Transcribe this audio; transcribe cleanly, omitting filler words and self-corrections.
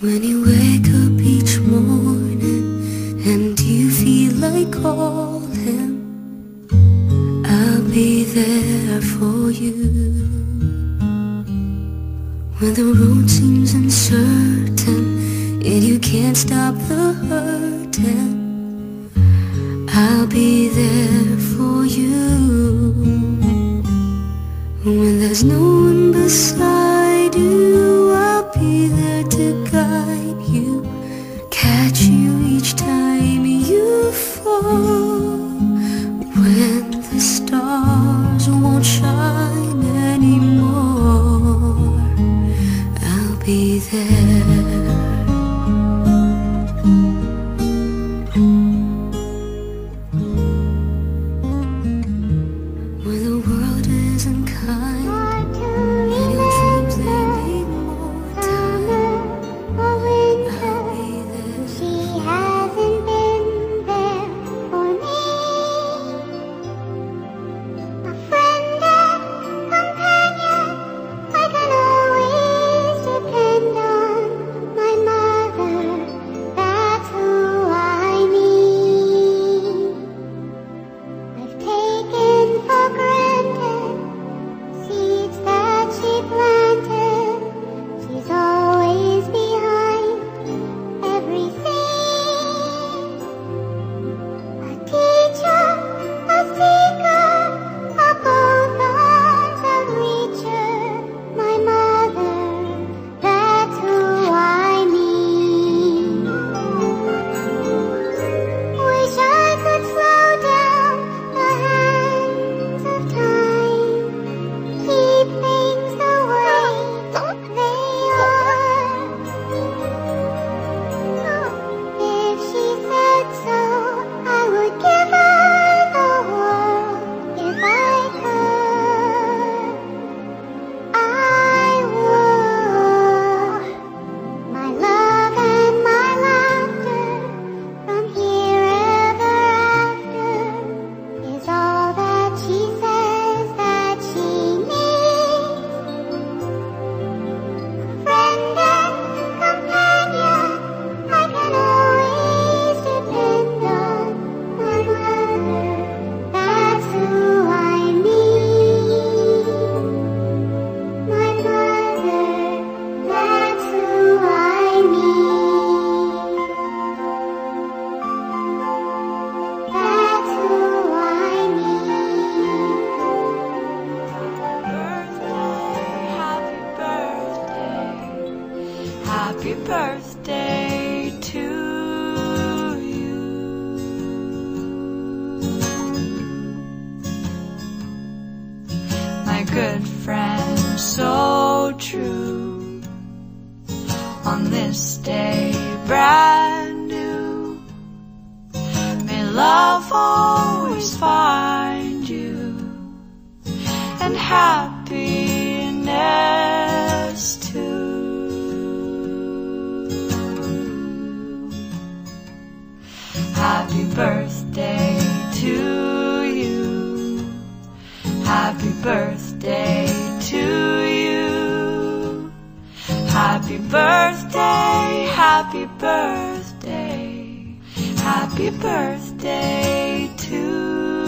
When you wake up each morning and you feel like calling, I'll be there for you. When the road seems uncertain and you can't stop the hurting, I'll be there for you. When there's no one beside you, I'll be there to guide you, catch you each time you fall. When the stars won't shine anymore, I'll be there. When the world isn't kind and your dreams they need more time, I'll be there. She hasn't been there for me, a friend and companion. I can always depend on my mother. That's who I need. I've taken for granted seeds that she planted. She's always behind everything. A teacher, a seeker, a both arms outreach her. My mother, that's who I need. Wish I could slow down the hands of time, keep things the way they are. If she said so, I would give her the world if I could. I would. My love and my laughter from here ever after is all that she says that she needs. Friend and companion, I can always depend on my mother. That's who I need. My mother, that's who I need. That's who I need. Happy birthday to you. My good friend, so true. On this day, brand new, may love always find you, and happiness too. Happy birthday to you. Happy birthday to you. Happy birthday, happy birthday, happy birthday to you.